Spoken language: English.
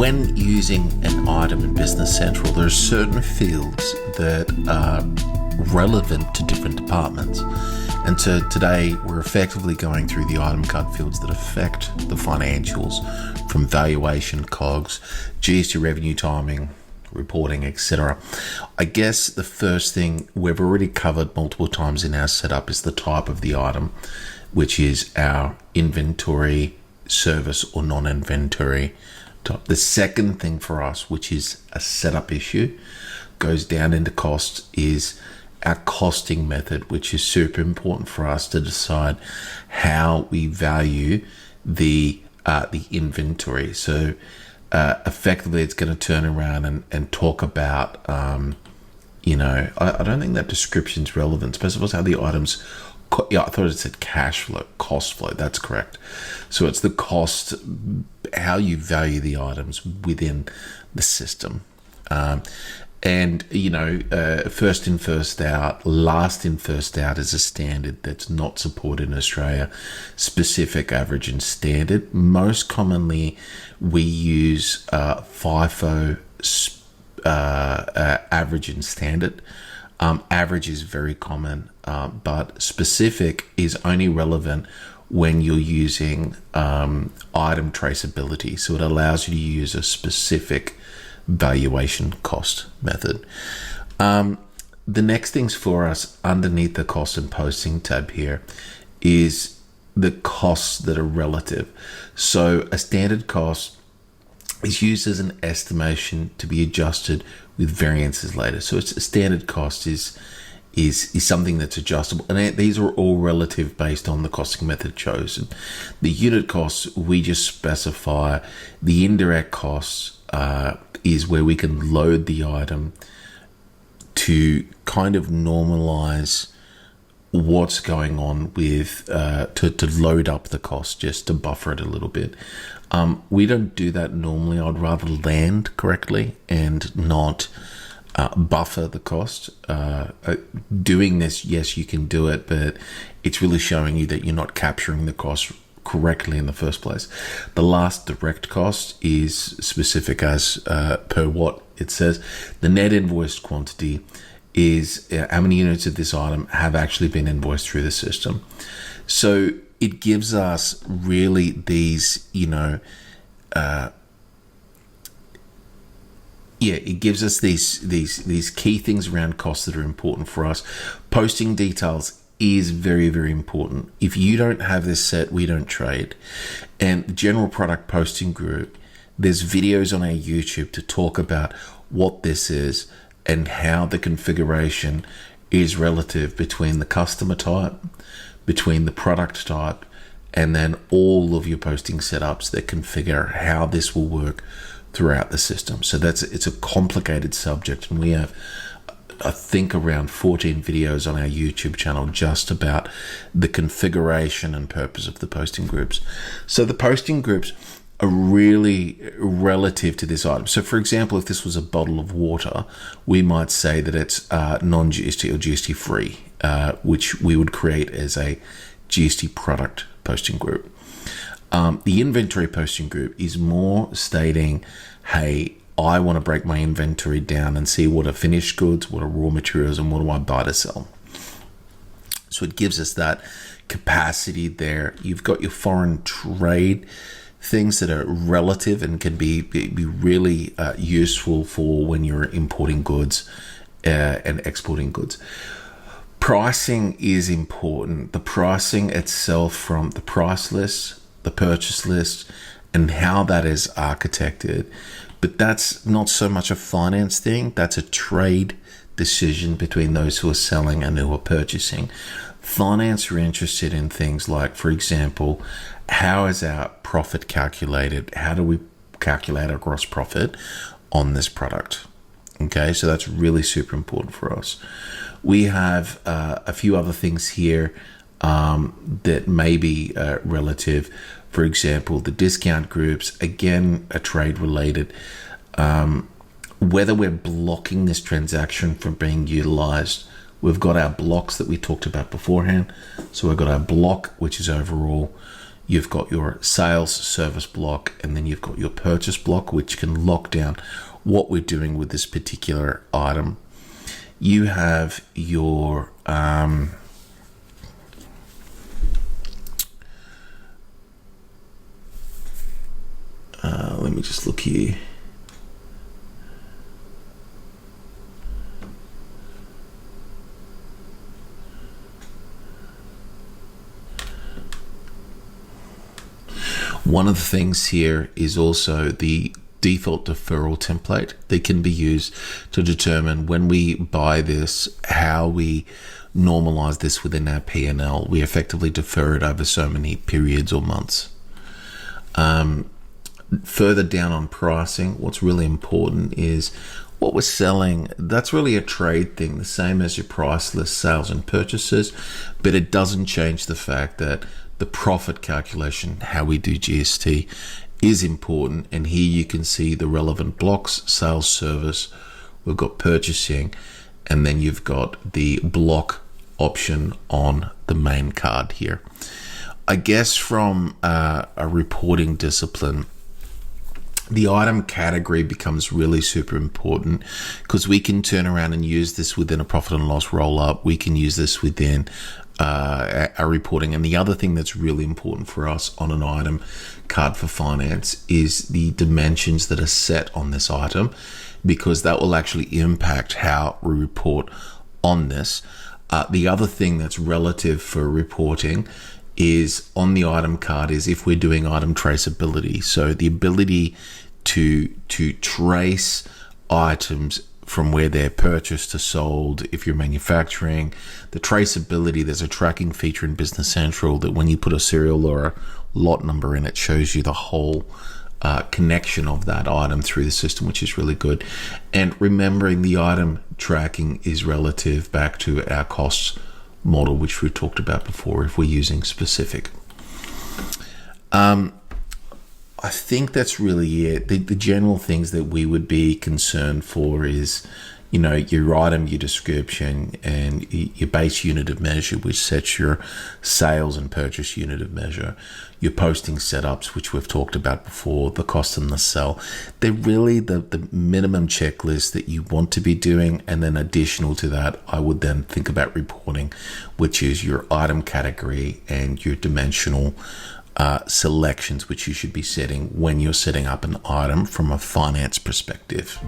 when using an item in Business Central, there are certain fields that are relevant to different departments. And so today we're effectively going through the item card fields that affect the financials, from valuation, COGS, GST revenue timing, reporting, etc. I guess the first thing we've already covered multiple times in our setup is the type of the item, which is our inventory, service, or non-inventory type. The second thing for us, which is a setup issue, goes down into costs, is our costing method, which is super important for us to decide how we value the inventory. So effectively it's going to turn around and talk about I don't think that description's relevant. It's supposed to how the items, I thought it said cash flow, cost flow. That's correct. So it's the cost, how you value the items within the system. First in, first out, last in, first out is a standard that's not supported in Australia. Specific, average, and standard. Most commonly, we use FIFO, average, and standard. Average is very common, but specific is only relevant when you're using item traceability. So it allows you to use a specific valuation cost method. The next things for us underneath the cost and posting tab here is the costs that are relative. So a standard cost is used as an estimation to be adjusted with variances later. So it's a standard cost is something that's adjustable, and these are all relative based on the costing method chosen. The unit costs, we just specify. The indirect costs is where we can load the item to kind of normalize what's going on with to load up the cost, just to buffer it a little bit. We don't do that normally. I'd rather land correctly and not buffer the cost. Doing this, yes, you can do it, but it's really showing you that you're not capturing the cost correctly in the first place. The last direct cost is specific as per what it says. The net invoiced quantity is how many units of this item have actually been invoiced through the system. So it gives us really these, it gives us these key things around costs that are important for us. Posting details is very, very important. If you don't have this set, we don't trade. And the general product posting group, there's videos on our YouTube to talk about what this is and how the configuration is relative between the customer type, between the product type, and then all of your posting setups that configure how this will work throughout the system. So it's a complicated subject, and we have, I think, around 14 videos on our YouTube channel just about the configuration and purpose of the posting groups. So the posting groups are really relative to this item. So for example, if this was a bottle of water, we might say that it's non-GST or GST free, which we would create as a GST product posting group. The inventory posting group is more stating, hey, I want to break my inventory down and see what are finished goods, what are raw materials, and what do I buy to sell. So it gives us that capacity there. You've got your foreign trade, things that are relative and can be really useful for when you're importing goods and exporting goods. Pricing is important. The pricing itself, from the price list, the purchase list, and how that is architected. But that's not so much a finance thing. That's a trade decision between those who are selling and who are purchasing. Finance are interested in things like, for example, how is our profit calculated? How do we calculate our gross profit on this product? Okay, so that's really super important for us. We have a few other things here that may be relative. For example, the discount groups, again, are trade related. Whether we're blocking this transaction from being utilized, we've got our blocks that we talked about beforehand. So we've got our block, which is overall, you've got your sales service block, and then you've got your purchase block, which can lock down what we're doing with this particular item. You have your let me just look here. One of the things here is also the default deferral template that can be used to determine when we buy this, how we normalize this within our P&L. We effectively defer it over so many periods or months. Further down on pricing, what's really important is what we're selling. That's really a trade thing, the same as your price list, sales and purchases, but it doesn't change the fact that the profit calculation, how we do GST, is important. And here you can see the relevant blocks: sales, service, we've got purchasing, and then you've got the block option on the main card here. I guess from a reporting discipline, the item category becomes really super important, because we can turn around and use this within a profit and loss roll up. We can use this within our reporting. And the other thing that's really important for us on an item card for finance is the dimensions that are set on this item, because that will actually impact how we report on this. The other thing that's relative for reporting is on the item card is if we're doing item traceability. So the ability to trace items from where they're purchased to sold. If you're manufacturing, the traceability, there's a tracking feature in Business Central that when you put a serial or a lot number in, it shows you the whole connection of that item through the system, which is really good. And remembering the item tracking is relative back to our costs model, which we talked about before, if we're using specific. I think that's really it. The general things that we would be concerned for is, you know, your item, your description, and your base unit of measure, which sets your sales and purchase unit of measure, your posting setups, which we've talked about before, the cost and the sell. They're really the minimum checklist that you want to be doing. And then additional to that, I would then think about reporting, which is your item category and your dimensional selections, which you should be setting when you're setting up an item from a finance perspective.